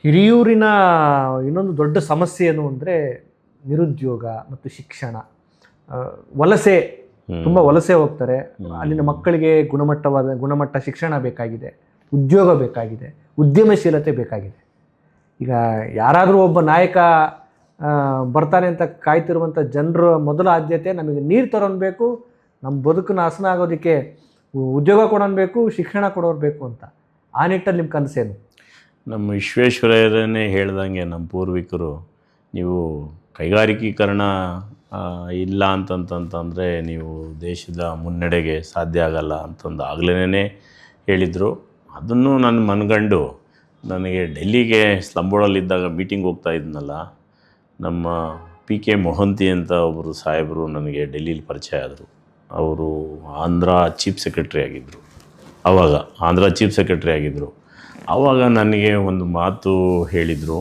ಹಿರಿಯೂರಿನ ಇನ್ನೊಂದು ದೊಡ್ಡ ಸಮಸ್ಯೆ ಏನು ಅಂದರೆ ನಿರುದ್ಯೋಗ ಮತ್ತು ಶಿಕ್ಷಣ. ವಲಸೆ, ತುಂಬ ವಲಸೆ ಹೋಗ್ತಾರೆ. ಅಲ್ಲಿನ ಮಕ್ಕಳಿಗೆ ಗುಣಮಟ್ಟ ಶಿಕ್ಷಣ ಬೇಕಾಗಿದೆ, ಉದ್ಯೋಗ ಬೇಕಾಗಿದೆ, ಉದ್ಯಮಶೀಲತೆ ಬೇಕಾಗಿದೆ. ಈಗ ಯಾರಾದರೂ ಒಬ್ಬ ನಾಯಕ ಬರ್ತಾನೆ ಅಂತ ಕಾಯ್ತಿರುವಂಥ ಜನರ ಮೊದಲ ಆದ್ಯತೆ ನಮಗೆ ನೀರು ತರೋನ್ಬೇಕು, ನಮ್ಮ ಬದುಕನ್ನು ಹಸನ ಆಗೋದಕ್ಕೆ ಉದ್ಯೋಗ ಕೊಡೋನ್ಬೇಕು, ಶಿಕ್ಷಣ ಕೊಡೋರು ಬೇಕು ಅಂತ. ಆ ನಿಟ್ಟಲ್ಲಿ ನಿಮ್ಮ ಕನಸೇನು? ನಮ್ಮ ವಿಶ್ವೇಶ್ವರಯ್ಯನೇ ಹೇಳ್ದಂಗೆ ನಮ್ಮ ಪೂರ್ವಿಕರು, ನೀವು ಕೈಗಾರಿಕೀಕರಣ ಇಲ್ಲ ಅಂತಂತಂದರೆ ನೀವು ದೇಶದ ಮುನ್ನಡೆಗೆ ಸಾಧ್ಯ ಆಗಲ್ಲ ಅಂತಂದು ಆಗ್ಲೇ ಹೇಳಿದರು. ಅದನ್ನು ನಾನು ಮನಗಂಡು ನನಗೆ ಡೆಲ್ಲಿಗೆ ಸ್ಲಂಬೋರ್ಡಲ್ಲಿದ್ದಾಗ ಮೀಟಿಂಗ್ ಹೋಗ್ತಾ ಇದ್ನಲ್ಲ, ನಮ್ಮ PK ಮೊಹಂತಿ ಅಂತ ಒಬ್ಬರು ಸಾಹೇಬರು ನನಗೆ ಡೆಲ್ಲೀಲಿ ಪರಿಚಯ ಆದರು. ಅವರು ಆಂಧ್ರ ಚೀಫ್ ಸೆಕ್ರೆಟ್ರಿ ಆಗಿದ್ದರು. ಆವಾಗ ನನಗೆ ಒಂದು ಮಾತು ಹೇಳಿದರು.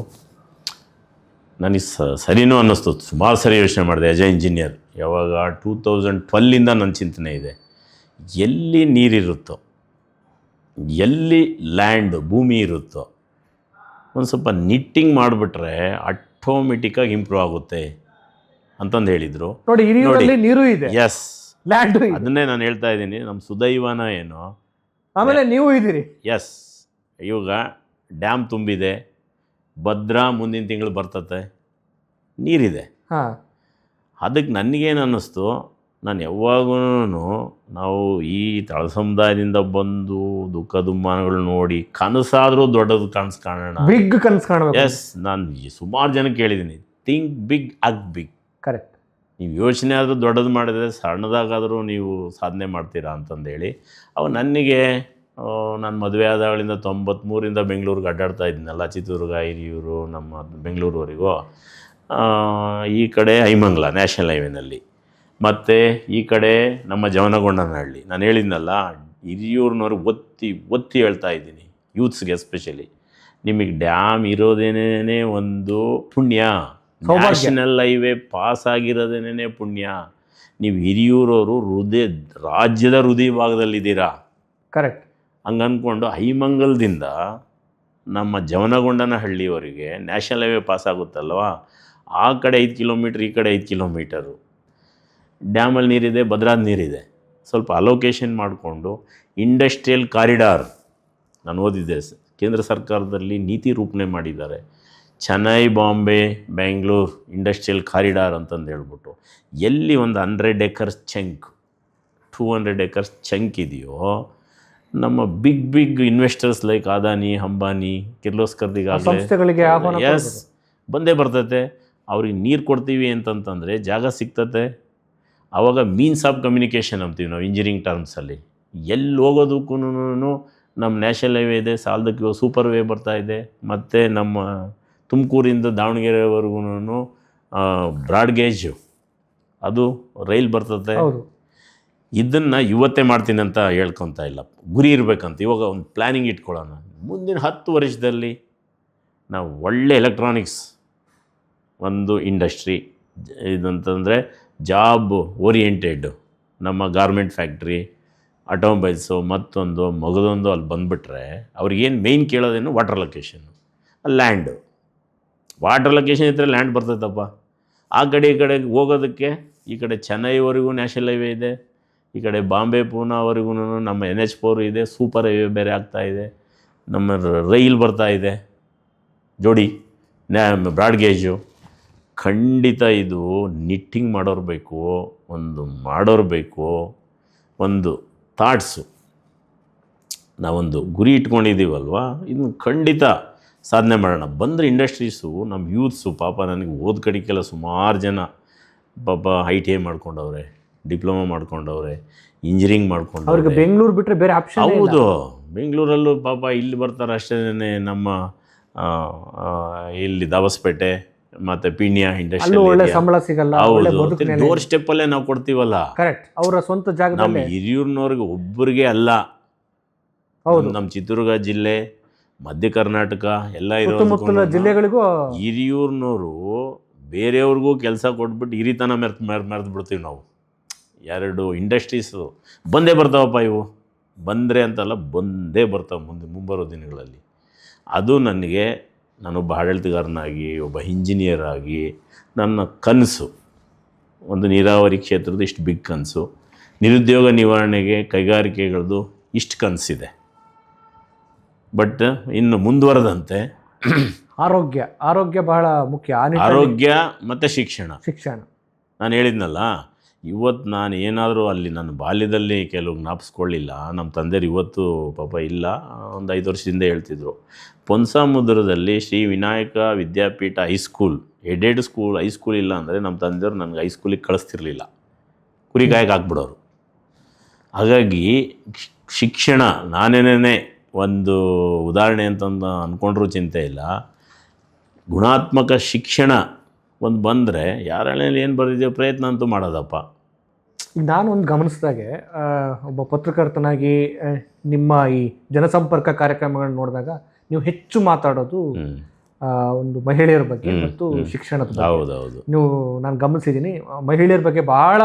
ನನಗೆ ಸರಿನೂ ಅನ್ನಿಸ್ತು. ಸುಮಾರು ಸರಿ ಯೋಚನೆ ಮಾಡಿದೆ ಆ್ಯಸ್ ಎ ಇಂಜಿನಿಯರ್. ಯಾವಾಗ 2012 ನನ್ನ ಚಿಂತನೆ ಇದೆ, ಎಲ್ಲಿ ನೀರಿರುತ್ತೋ, ಎಲ್ಲಿ ಭೂಮಿ ಇರುತ್ತೋ, ಒಂದು ಸ್ವಲ್ಪ ನಿಟ್ಟಿಂಗ್ ಮಾಡಿಬಿಟ್ರೆ ಆಟೋಮೆಟಿಕ್ಕಾಗಿ ಇಂಪ್ರೂವ್ ಆಗುತ್ತೆ ಅಂತಂದು ಹೇಳಿದರು. ನೋಡಿ, ಹಿರಿಯೂರಲ್ಲಿ ನೀರು ಇದೆ, ಎಸ್, ಅದನ್ನೇ ನಾನು ಹೇಳ್ತಾ ಇದ್ದೀನಿ. ನಮ್ಮ ಸುದೈವನ ಏನೋ, ಆಮೇಲೆ ನೀವು ಇದ್ದೀರಿ. ಎಸ್, ಇವಾಗ ಡ್ಯಾಮ್ ತುಂಬಿದೆ, ಭದ್ರಾ ಮುಂದಿನ ತಿಂಗಳು ಬರ್ತತೆ, ನೀರಿದೆ. ಅದಕ್ಕೆ ನನಗೇನು ಅನ್ನಿಸ್ತು, ನಾನು ಯಾವಾಗೂ ನಾವು ಈ ತಳ ಸಮುದಾಯದಿಂದ ಬಂದು ದುಃಖ ದುಮ್ಮಾನಗಳು ನೋಡಿ ಕನಸಾದರೂ ದೊಡ್ಡದು ಕಾಣೋಣ, ಬಿಗ್ ಕನಸು ಕಾಣಬೇಕು. ಎಸ್, ನಾನು ಸುಮಾರು ಜನಕ್ಕೆ ಹೇಳಿದ್ದೀನಿ, ಥಿಂಕ್ ಬಿಗ್, ಆಗ್ ಬಿಗ್. ಕರೆಕ್ಟ್. ನೀವು ಯೋಚನೆ ಆದರೂ ದೊಡ್ಡದು ಮಾಡಿದರೆ ಸಣ್ಣದಾಗಾದರೂ ನೀವು ಸಾಧನೆ ಮಾಡ್ತೀರಾ ಅಂತಂದೇಳಿ ನನಗೆ ನಾನು ಮದುವೆ ಆದವಳಿಂದ 93ರಿಂದ ಬೆಂಗಳೂರಿಗೆ ಅಡ್ಡಾಡ್ತಾ ಇದ್ದೀನಲ್ಲ, ಚಿತ್ರದುರ್ಗ, ಹಿರಿಯೂರು, ನಮ್ಮ ಬೆಂಗಳೂರುವರೆಗೂ. ಈ ಕಡೆ ಐಮಂಗಲ ನ್ಯಾಷನಲ್ ಹೈವೇನಲ್ಲಿ, ಮತ್ತು ಈ ಕಡೆ ನಮ್ಮ ಜವನಗೊಂಡನಹಳ್ಳಿ. ನಾನು ಹೇಳಿದ್ನಲ್ಲ, ಹಿರಿಯೂರಿನವ್ರಿಗೆ ಒತ್ತಿ ಹೇಳ್ತಾ ಇದ್ದೀನಿ, ಯೂತ್ಸ್ಗೆ ಎಸ್ಪೆಷಲಿ, ನಿಮಗೆ ಡ್ಯಾಮ್ ಇರೋದೇನೇ ಒಂದು ಪುಣ್ಯ, ನ್ಯಾಷನಲ್ ಹೈವೇ ಪಾಸ್ ಆಗಿರೋದೇನೇ ಪುಣ್ಯ. ನೀವು ಹಿರಿಯೂರವರು ರಾಜ್ಯದ ಹೃದಯ ಭಾಗದಲ್ಲಿದ್ದೀರಾ. ಕರೆಕ್ಟ್. ಹಂಗೆ ಅಂದ್ಕೊಂಡು ಐಮಂಗಲದಿಂದ ನಮ್ಮ ಜವನಗೊಂಡನಹಳ್ಳಿಯವರೆಗೆ ನ್ಯಾಷನಲ್ ಹೈವೇ ಪಾಸ್ ಆಗುತ್ತಲ್ವ, ಆ ಕಡೆ 5 ಕಿಲೋಮೀಟ್ರ್, ಈ ಕಡೆ 5 ಕಿಲೋಮೀಟರು ಡ್ಯಾಮಲ್ಲಿ ನೀರಿದೆ, ಭದ್ರಾದ ನೀರಿದೆ. ಸ್ವಲ್ಪ ಅಲೋಕೇಶನ್ ಮಾಡಿಕೊಂಡು ಇಂಡಸ್ಟ್ರಿಯಲ್ ಕಾರಿಡಾರ್, ನಾನು ಓದಿದ್ದೆ, ಕೇಂದ್ರ ಸರ್ಕಾರದಲ್ಲಿ ನೀತಿ ರೂಪಣೆ ಮಾಡಿದ್ದಾರೆ. ಚೆನ್ನೈ, ಬಾಂಬೆ, ಬೆಂಗಳೂರು ಇಂಡಸ್ಟ್ರಿಯಲ್ ಕಾರಿಡಾರ್ ಅಂತಂದು ಹೇಳ್ಬಿಟ್ಟು, ಎಲ್ಲಿ ಒಂದು 100 acres ಚಂಕ್, 200 acres ಚಂಕ್ ಇದೆಯೋ, ನಮ್ಮ big investors like Adani, Ambani, ಕಿರ್ಲೋಸ್ಕರ್ದಿಗಾಗಲೇ ಎಸ್ ಬಂದೇ ಬರ್ತೈತೆ. ಅವ್ರಿಗೆ ನೀರು ಕೊಡ್ತೀವಿ ಅಂತಂತಂದರೆ ಜಾಗ ಸಿಗ್ತತೆ. ಆವಾಗ ಮೀನ್ಸ್ ಆಫ್ ಕಮ್ಯುನಿಕೇಷನ್ ಅಂತೀವಿ ನಾವು ಇಂಜಿನಿಯರಿಂಗ್ ಟರ್ಮ್ಸಲ್ಲಿ. ಎಲ್ಲಿ ಹೋಗೋದಕ್ಕೂ ನಮ್ಮ ನ್ಯಾಷನಲ್ ಹೈವೇ ಇದೆ, ಸಾಲದಕ್ಕೆ ಸೂಪರ್ ವೇ ಬರ್ತಾಯಿದೆ, ಮತ್ತು ನಮ್ಮ ತುಮಕೂರಿಂದ ದಾವಣಗೆರೆವರೆಗೂ ಬ್ರಾಡ್ಗೇಜು ಅದು ರೈಲ್ ಬರ್ತದೆ. ಇದನ್ನು ಇವತ್ತೇ ಮಾಡ್ತೀನಿ ಅಂತ ಹೇಳ್ಕೊತ ಇಲ್ಲ, ಗುರಿ ಇರಬೇಕಂತ. ಇವಾಗ ಒಂದು ಪ್ಲ್ಯಾನಿಂಗ್ ಇಟ್ಕೊಳ್ಳೋಣ, ಮುಂದಿನ 10 ವರ್ಷದಲ್ಲಿ ನಾವು ಒಳ್ಳೆ ಎಲೆಕ್ಟ್ರಾನಿಕ್ಸ್ ಒಂದು ಇಂಡಸ್ಟ್ರಿ, ಇದಂತಂದರೆ ಜಾಬ್ ಓರಿಯೆಂಟೆಡ್, ನಮ್ಮ ಗಾರ್ಮೆಂಟ್ ಫ್ಯಾಕ್ಟ್ರಿ, ಆಟೋಮೊಬೈಲ್ಸು, ಮತ್ತೊಂದು ಮಗದೊಂದು ಅಲ್ಲಿ ಬಂದುಬಿಟ್ರೆ ಅವ್ರಿಗೇನು ಮೇಯ್ನ್ ಕೇಳೋದೇನು water location, land. Water location ಇದ್ದರೆ ಲ್ಯಾಂಡ್ ಬರ್ತೈತಪ್ಪ. ಆ ಕಡೆ ಈ ಕಡೆ ಹೋಗೋದಕ್ಕೆ, ಈ ಕಡೆ ಚೆನ್ನೈವರೆಗೂ ನ್ಯಾಷನಲ್ ಹೈವೇ ಇದೆ, ಈ ಕಡೆ ಬಾಂಬೆ ಪೂನಾವರೆಗೂ ನಮ್ಮ NH4 ಇದೆ, ಸೂಪರ್ ಹೈವೇ ಬೇರೆ ಆಗ್ತಾಯಿದೆ, ನಮ್ಮ ರೈಲ್ ಬರ್ತಾಯಿದೆ ಜೋಡಿ, ಬ್ರಾಡ್ಗೇಜು. ಖಂಡಿತ ಇದು ನಿಟ್ಟಿಂಗ್ ಮಾಡೋರು ಬೇಕು, ಮಾಡೋರು ಬೇಕು, ಒಂದು ಥಾಟ್ಸು. ನಾವೊಂದು ಗುರಿ ಇಟ್ಕೊಂಡಿದ್ದೀವಲ್ವ, ಇದನ್ನು ಖಂಡಿತ ಸಾಧನೆ ಮಾಡೋಣ. ಬಂದರೆ ಇಂಡಸ್ಟ್ರೀಸು, ನಮ್ಮ ಯೂತ್ಸು, ಪಾಪ ನನಗೆ ಓದ್ ಕಡೆಗೆಲ್ಲ ಸುಮಾರು ಜನ ಪಾಪ ITI ಮಾಡ್ಕೊಂಡವ್ರೆ, ಡಿಪ್ಲೊಮಾ ಮಾಡ್ಕೊಂಡವ್ರೆ, ಇಂಜಿನಿಯರಿಂಗ್ ಮಾಡ್ಕೊಂಡವ್ರೆ. ಅವ್ರಿಗೆ ಬೆಂಗಳೂರು ಬಿಟ್ಟರೆ ಬೇರೆ ಆಪ್ಷನ್. ಹೌದು, ಬೆಂಗಳೂರಲ್ಲೂ ಪಾಪ ಇಲ್ಲಿ ಬರ್ತಾರೆ ಅಷ್ಟೇ. ನಮ್ಮ ಇಲ್ಲಿ ದಾಬಸ್ಪೇಟೆ ಮತ್ತು ಪೀಣ್ಯ ಇಂಡಸ್ಟ್ರಿ ಒಳ್ಳೆ ಸಂಬಳ ಸಿಗಲ್ಲ. ಹೌದು, ಡೋರ್ ಸ್ಟೆಪ್ಪಲ್ಲೇ ನಾವು ಕೊಡ್ತೀವಲ್ಲ. ಕರೆಕ್ಟ್. ಅವರ ಸ್ವಂತ ಜಾಗದಲ್ಲಿ. ನಮ್ಮ ಹಿರಿಯೂರಿನವ್ರಿಗೆ ಒಬ್ಬರಿಗೆ ಅಲ್ಲ, ನಮ್ಮ ಚಿತ್ರದುರ್ಗ ಜಿಲ್ಲೆ, ಮಧ್ಯ ಕರ್ನಾಟಕ ಎಲ್ಲ ಇರೋ ಜಿಲ್ಲೆಗಳಿಗೂ ಹಿರಿಯೂರಿನವರು ಬೇರೆಯವ್ರಿಗೂ ಕೆಲಸ ಕೊಟ್ಬಿಟ್ಟು ಹಿರಿತನ ಮೆರೆದು ಬಿಡ್ತೀವಿ ನಾವು. 2 ಇಂಡಸ್ಟ್ರೀಸು ಬಂದೇ ಬರ್ತಾವಪ್ಪ. ಇವು ಬಂದರೆ ಅಂತಲ್ಲ, ಬಂದೇ ಬರ್ತಾವೆ ಮುಂಬರೋ ದಿನಗಳಲ್ಲಿ. ಅದು ನನಗೆ ನಾನೊಬ್ಬ ಆಡಳಿತಗಾರನಾಗಿ ಒಬ್ಬ ಇಂಜಿನಿಯರ್ ಆಗಿ ನನ್ನ ಕನಸು ಒಂದು ನೀರಾವರಿ ಕ್ಷೇತ್ರದ ಇಷ್ಟು ಬಿಗ್ ಕನಸು, ನಿರುದ್ಯೋಗ ನಿವಾರಣೆಗೆ ಕೈಗಾರಿಕೆಗಳದ್ದು ಇಷ್ಟು ಕನಸಿದೆ. ಬಟ್ ಇನ್ನು ಮುಂದುವರೆದಂತೆ ಆರೋಗ್ಯ ಬಹಳ ಮುಖ್ಯ. ಆರೋಗ್ಯ ಮತ್ತು ಶಿಕ್ಷಣ ಶಿಕ್ಷಣ ನಾನು ಹೇಳಿದ್ನಲ್ಲ, ಇವತ್ತು ನಾನು ಏನಾದರೂ ಅಲ್ಲಿ ನನ್ನ ಬಾಲ್ಯದಲ್ಲಿ ಕೆಲವು ಜ್ಞಾಪಿಸ್ಕೊಳ್ಳಿಲ್ಲ. ನಮ್ಮ ತಂದೆಯರು ಇವತ್ತು ಪಾಪ ಇಲ್ಲ, ಒಂದು 5 ವರ್ಷದಿಂದ ಹೇಳ್ತಿದ್ರು. ಪೊನ್ಸಾಮುದ್ರದಲ್ಲಿ ಶ್ರೀ ವಿನಾಯಕ ವಿದ್ಯಾಪೀಠ ಹೈಸ್ಕೂಲ್, ಎಡೆಡ್ ಸ್ಕೂಲ್ ಹೈಸ್ಕೂಲ್ ಇಲ್ಲ ಅಂದರೆ ನಮ್ಮ ತಂದೆಯವರು ನನಗೆ ಹೈಸ್ಕೂಲಿಗೆ ಕಳಿಸ್ತಿರ್ಲಿಲ್ಲ, ಕುರಿಕಾಯಕ್ಕೆ ಹಾಕ್ಬಿಡೋರು. ಹಾಗಾಗಿ ಶಿಕ್ಷಣ ನಾನೇನೇ ಒಂದು ಉದಾಹರಣೆ ಅಂತಂದು ಅಂದ್ಕೊಂಡ್ರೂ ಚಿಂತೆ ಇಲ್ಲ. ಗುಣಾತ್ಮಕ ಶಿಕ್ಷಣ ಒಂದು ಬಂದರೆ ಯಾರಲ್ಲಿ ಏನು ಬರೆದಿದೆಯೋ ಪ್ರಯತ್ನ ಅಂತೂ ಮಾಡೋದಪ್ಪ. ಈಗ ನಾನು ಒಂದು ಗಮನಿಸಿದಾಗೆ ಒಬ್ಬ ಪತ್ರಕರ್ತನಾಗಿ ನಿಮ್ಮ ಈ ಜನಸಂಪರ್ಕ ಕಾರ್ಯಕ್ರಮಗಳನ್ನ ನೋಡಿದಾಗ ನೀವು ಹೆಚ್ಚು ಮಾತಾಡೋದು ಒಂದು ಮಹಿಳೆಯರ ಬಗ್ಗೆ ಮತ್ತು ಶಿಕ್ಷಣದ ಬಗ್ಗೆ. ಹೌದೌದು, ನೀವು ನಾನು ಗಮನಿಸಿದ್ದೀನಿ, ಮಹಿಳೆಯರ ಬಗ್ಗೆ ಬಹಳ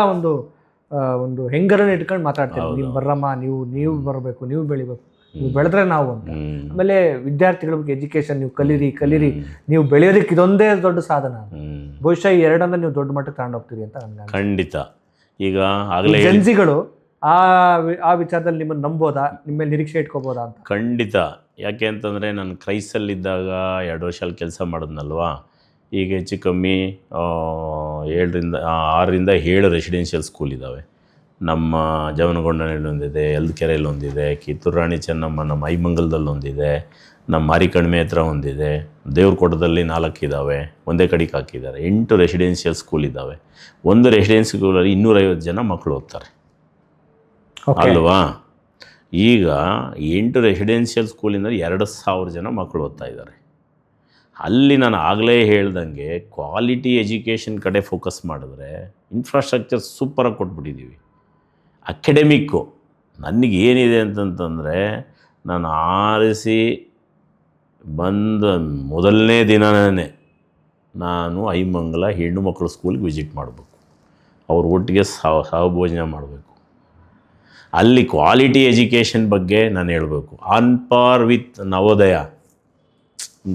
ಒಂದು ಹೆಂಗರನ್ನ ಇಟ್ಕೊಂಡು ಮಾತಾಡ್ತೀವಿ. ನೀವು ಬರ್ರಮ್ಮ, ನೀವು ಬರಬೇಕು, ನೀವು ಬೆಳಿಬೇಕು, ನೀವು ಬೆಳೆದ್ರೆ ನಾವು ಅಂತ. ಆಮೇಲೆ ವಿದ್ಯಾರ್ಥಿಗಳ ಬಗ್ಗೆ ಎಜುಕೇಶನ್, ನೀವು ಕಲೀರಿ, ನೀವು ಬೆಳೆಯೋದಕ್ಕೆ ಇದೊಂದೇ ದೊಡ್ಡ ಸಾಧನ. ಬಹುಶಃ ಈ ಎರಡನ್ನ ನೀವು ದೊಡ್ಡ ಮಟ್ಟಕ್ಕೆ ತಗೊಂಡೋಗ್ತೀರಿ ಅಂತ ನನಗೆ ಖಂಡಿತ. ಈಗ ಆಗಲೇ ಜನ್ಸಿಗಳು ಆ ವಿಚಾರದಲ್ಲಿ ನಿಮ್ಮನ್ನು ನಂಬೋದಾ, ನಿಮ್ಮ ಮೇಲೆ ನಿರೀಕ್ಷೆ ಇಟ್ಕೋಬೋದಾ ಅಂತ? ಖಂಡಿತ. ಯಾಕೆ ಅಂತಂದರೆ ನಾನು ಕ್ರೈಸಲ್ಲಿದ್ದಾಗ 2 ವರ್ಷ ಅಲ್ಲಿ ಕೆಲಸ ಮಾಡಿದ್ನಲ್ವಾ. ಈಗ ಹೆಚ್ಚು ಕಮ್ಮಿ 6ರಿಂದ 7 ರೆಸಿಡೆನ್ಷಿಯಲ್ ಸ್ಕೂಲ್ ಇದ್ದಾವೆ. ನಮ್ಮ ಜವನಗೊಂಡನಲ್ಲಿ ಒಂದಿದೆ, ಎಲ್ಕೆರೆಯಲ್ಲಿ ಒಂದಿದೆ, ಕಿತ್ತೂರು ರಾಣಿ ಚೆನ್ನಮ್ಮ ನಮ್ಮ ಐಮಂಗಲದಲ್ಲಿ ಒಂದಿದೆ, ನಮ್ಮ ಮಾರಿಕಣಿಮೆ ಹತ್ರ ಒಂದಿದೆ, ದೇವ್ರಕೋಟದಲ್ಲಿ 4 ಇದ್ದಾವೆ, ಒಂದೇ ಕಡೆಗೆ ಹಾಕಿದ್ದಾರೆ. 8 ರೆಸಿಡೆನ್ಷಿಯಲ್ ಸ್ಕೂಲ್ ಇದ್ದಾವೆ. ಒಂದು ರೆಸಿಡೆನ್ಷಿಯಲ್ ಸ್ಕೂಲಲ್ಲಿ 250 ಜನ ಮಕ್ಕಳು ಓದ್ತಾರೆ ಅಲ್ವಾ. ಈಗ 8 ರೆಸಿಡೆನ್ಷಿಯಲ್ ಸ್ಕೂಲಿಂದ 2,000 ಜನ ಮಕ್ಕಳು ಓದ್ತಾ ಇದ್ದಾರೆ. ಅಲ್ಲಿ ನಾನು ಆಗಲೇ ಹೇಳ್ದಂಗೆ ಕ್ವಾಲಿಟಿ ಎಜುಕೇಷನ್ ಕಡೆ ಫೋಕಸ್ ಮಾಡಿದ್ರೆ ಇನ್ಫ್ರಾಸ್ಟ್ರಕ್ಚರ್ ಸೂಪರಾಗಿ ಕೊಟ್ಬಿಟ್ಟಿದ್ದೀವಿ. ಅಕಾಡೆಮಿಕ್ಕು ನನಗೇನಿದೆ ಅಂತಂತಂದರೆ, ನಾನು ಆರಿಸಿ ಬಂದ ಮೊದಲನೇ ದಿನವೇ ನಾನು ಐಮಂಗಲ ಹೆಣ್ಣು ಮಕ್ಕಳು ಸ್ಕೂಲ್ಗೆ ವಿಸಿಟ್ ಮಾಡಬೇಕು, ಅವ್ರ ಒಟ್ಟಿಗೆ ಸಹಭೋಜನ ಮಾಡಬೇಕು. ಅಲ್ಲಿ ಕ್ವಾಲಿಟಿ ಎಜುಕೇಷನ್ ಬಗ್ಗೆ ನಾನು ಹೇಳಬೇಕು. ಆನ್ ಪಾರ್ ವಿತ್ ನವೋದಯ,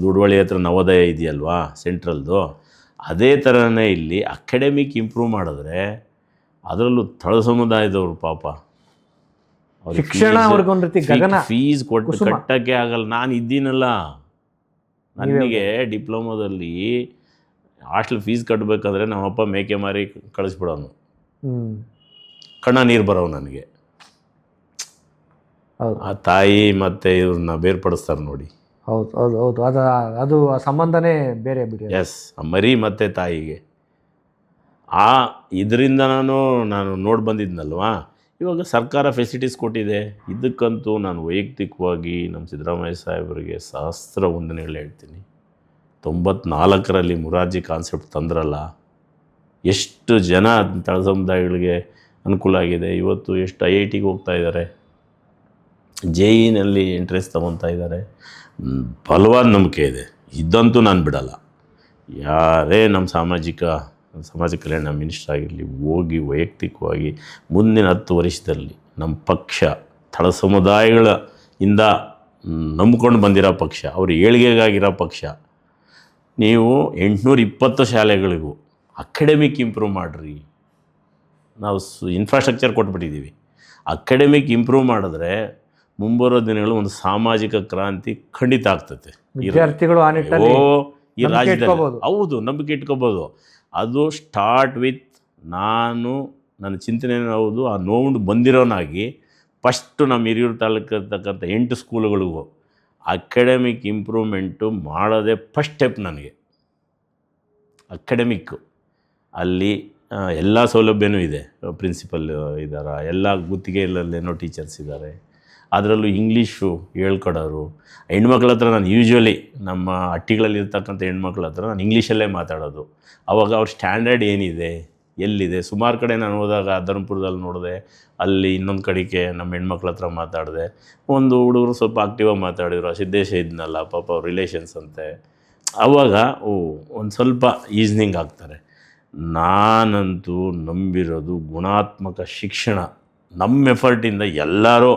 ದುಡ್ವಳ್ಳಿ ಹತ್ರ ನವೋದಯ ಇದೆಯಲ್ವಾ ಸೆಂಟ್ರಲ್ದು, ಅದೇ ಥರನೇ ಇಲ್ಲಿ ಅಕಾಡೆಮಿಕ್ ಇಂಪ್ರೂವ್ ಮಾಡಿದ್ರೆ, ಅದರಲ್ಲೂ ತಳ ಸಮುದಾಯದವರು ಪಾಪ ಶಿಕ್ಷಣ ಅವ್ರಿಗೊಂದು ರೀತಿ ಗಗನ, ಫೀಸ್ ಕೊಟ್ಟು ಕಟ್ಟೋಕ್ಕೆ ಆಗಲ್ಲ. ನಾನು ಇದ್ದೀನಲ್ಲ, ನನಗೆ ಡಿಪ್ಲೊಮೋದಲ್ಲಿ ಹಾಸ್ಟೆಲ್ ಫೀಸ್ ಕಟ್ಟಬೇಕಾದ್ರೆ ನಮ್ಮಪ್ಪ ಮೇಕೆ ಮಾರಿ ಕಳಿಸ್ಬಿಡೋನು, ಕಣ್ಣ ನೀರು ಬರೋವು ನನಗೆ. ಆ ತಾಯಿ ಮತ್ತು ಇವ್ರನ್ನ ಬೇರ್ಪಡಿಸ್ತಾರೆ ನೋಡಿ. ಹೌದು, ಅದು ಆ ಸಂಬಂಧನೇ ಬೇರೆ ಬಿಡಿ. ಎಸ್, ಮರಿ ಮತ್ತು ತಾಯಿಗೆ ಇದರಿಂದ ನಾನು ನೋಡಿ ಬಂದಿದ್ನಲ್ವಾ. ಇವಾಗ ಸರ್ಕಾರ ಫೆಸಿಲಿಟೀಸ್ ಕೊಟ್ಟಿದೆ. ಇದಕ್ಕಂತೂ ನಾನು ವೈಯಕ್ತಿಕವಾಗಿ ನಮ್ಮ ಸಿದ್ದರಾಮಯ್ಯ ಸಾಹೇಬರಿಗೆ ಸಹಸ್ರ ವಂದನೆಗಳು ಹೇಳ್ತೀನಿ. 94ರಲ್ಲಿ ಮುರಾರ್ಜಿ ಕಾನ್ಸೆಪ್ಟ್ ತಂದ್ರಲ್ಲ, ಎಷ್ಟು ಜನ ತಳ ಸಮುದಾಯಗಳಿಗೆ ಅನುಕೂಲ ಆಗಿದೆ. ಇವತ್ತು ಎಷ್ಟು IITಗೆ ಹೋಗ್ತಾ ಇದ್ದಾರೆ, JEEನಲ್ಲಿ ಇಂಟ್ರೆಸ್ಟ್ ತೊಗೊತಾ ಇದ್ದಾರೆ. ಬಲವಾದ ನಂಬಿಕೆ ಇದೆ, ಇದಂತೂ ನಾನು ಬಿಡಲ್ಲ. ಯಾರೇ ನಮ್ಮ ಸಮಾಜ ಕಲ್ಯಾಣ ಮಿನಿಸ್ಟರ್ ಆಗಿರಲಿ, ಹೋಗಿ ವೈಯಕ್ತಿಕವಾಗಿ ಮುಂದಿನ 10 ವರ್ಷದಲ್ಲಿ ನಮ್ಮ ಪಕ್ಷ ತಳ ಸಮುದಾಯಗಳ ಇಂದ ನಂಬ್ಕೊಂಡು ಬಂದಿರೋ ಪಕ್ಷ, ಅವ್ರ ಏಳಿಗೆಗಾಗಿರೋ ಪಕ್ಷ. ನೀವು 820 ಶಾಲೆಗಳಿಗೂ ಅಕಾಡೆಮಿಕ್ ಇಂಪ್ರೂವ್ ಮಾಡಿರಿ. ನಾವು ಇನ್ಫ್ರಾಸ್ಟ್ರಕ್ಚರ್ ಕೊಟ್ಬಿಟ್ಟಿದ್ದೀವಿ. ಅಕಾಡೆಮಿಕ್ ಇಂಪ್ರೂವ್ ಮಾಡಿದ್ರೆ ಮುಂಬರೋ ದಿನಗಳು ಒಂದು ಸಾಮಾಜಿಕ ಕ್ರಾಂತಿ ಖಂಡಿತ ಆಗ್ತದೆ. ವಿದ್ಯಾರ್ಥಿಗಳು ಈ ರಾಜ್ಯದಲ್ಲಿ ಹೌದು ನಂಬಿಕೆ ಇಟ್ಕೋಬೋದು. ಅದು ಸ್ಟಾರ್ಟ್ ವಿತ್ ನನ್ನ ಚಿಂತನೆ ಹೌದು. ಆ ನೋವು ಬಂದಿರೋನಾಗಿ ಫಸ್ಟು ನಮ್ಮ ಹಿರಿಯೂರು ತಾಲೂಕು ಇರ್ತಕ್ಕಂಥ 8 ಸ್ಕೂಲುಗಳಿಗೂ ಅಕಾಡೆಮಿಕ್ ಇಂಪ್ರೂವ್ಮೆಂಟು ಮಾಡೋದೇ ಫಸ್ಟ್ ಸ್ಟೆಪ್ ನನಗೆ. ಅಕಾಡೆಮಿಕ್ಕು ಅಲ್ಲಿ ಎಲ್ಲ ಸೌಲಭ್ಯನೂ ಇದೆ, ಪ್ರಿನ್ಸಿಪಲ್ ಇದ್ದಾರೆ, ಎಲ್ಲ ಗುತ್ತಿಗೆಯಲ್ಲೇನೋ ಟೀಚರ್ಸ್ ಇದ್ದಾರೆ. ಅದರಲ್ಲೂ ಇಂಗ್ಲೀಷು ಹೇಳ್ಕೊಡೋರು. ಹೆಣ್ಮಕ್ಳ ಹತ್ರ ನಾನು ಯೂಶ್ವಲಿ ನಮ್ಮ ಹಟ್ಟಿಗಳಲ್ಲಿ ಇರ್ತಕ್ಕಂಥ ಹೆಣ್ಮಕ್ಳ ಹತ್ರ ನಾನು ಇಂಗ್ಲೀಷಲ್ಲೇ ಮಾತಾಡೋದು. ಆವಾಗ ಅವ್ರ ಸ್ಟ್ಯಾಂಡರ್ಡ್ ಏನಿದೆ, ಎಲ್ಲಿದೆ. ಸುಮಾರು ಕಡೆ ನಾನು ಹೋದಾಗ ಧರ್ಮಪುರದಲ್ಲಿ ನೋಡಿದೆ, ಅಲ್ಲಿ ಇನ್ನೊಂದು ಕಡೆಗೆ ನಮ್ಮ ಹೆಣ್ಮಕ್ಳ ಹತ್ರ ಮಾತಾಡಿದೆ. ಒಂದು ಹುಡುಗರು ಸ್ವಲ್ಪ ಆಕ್ಟಿವಾಗಿ ಮಾತಾಡಿದ್ರು, ಸಿದ್ದೇಶ ಇದ್ನಲ್ಲ ಪಾಪ ಅವ್ರ ರಿಲೇಷನ್ಸ್ ಅಂತೆ. ಆವಾಗ ಒಂದು ಸ್ವಲ್ಪ ಈಸ್ನಿಂಗ್ ಆಗ್ತಾರೆ. ನಾನಂತೂ ನಂಬಿರೋದು ಗುಣಾತ್ಮಕ ಶಿಕ್ಷಣ. ನಮ್ಮ ಎಫರ್ಟಿಂದ ಎಲ್ಲರೂ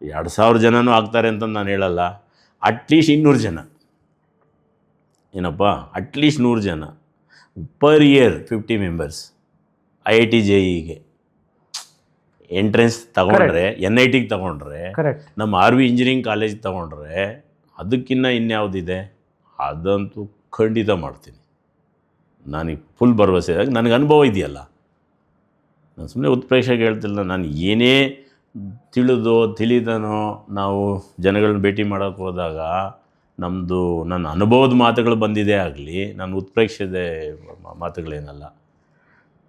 2,000 ಜನನೂ ಆಗ್ತಾರೆ ಅಂತ ನಾನು ಹೇಳಲ್ಲ, ಅಟ್ಲೀಸ್ಟ್ 200 ಜನ ಏನಪ್ಪ ಅಟ್ಲೀಸ್ಟ್ 100 ಜನ per year 50 members IIT JEE entrance ತಗೊಂಡ್ರೆ NITಗೆ ತಗೊಂಡ್ರೆ ಕರೆಕ್ಟ್. ನಮ್ಮ RV ಇಂಜಿನಿಯರಿಂಗ್ ಕಾಲೇಜ್ ತಗೊಂಡ್ರೆ ಅದಕ್ಕಿಂತ ಇನ್ಯಾವುದಿದೆ, ಅದಂತೂ ಖಂಡಿತ ಮಾಡ್ತೀನಿ. ನನಗೆ ಫುಲ್ ಭರವಸೆ ಇದೆ, ನನಗೆ ಅನುಭವ ಇದೆಯಲ್ಲ. ನಾನು ಸುಮ್ಮನೆ ಉತ್ಪ್ರೇಕ್ಷೆಗೆ ಹೇಳ್ತಿಲ್ಲ, ನಾನು ಏನೇ ತಿಳಿದನೋ ನಾವು ಜನಗಳನ್ನ ಭೇಟಿ ಮಾಡೋಕ್ಕೆ ಹೋದಾಗ ನನ್ನ ಅನುಭವದ ಮಾತುಗಳು ಬಂದಿದೆ ಆಗಲಿ, ನನ್ನ ಉತ್ಪ್ರೇಕ್ಷೆದೆ ಮಾತುಗಳೇನಲ್ಲ.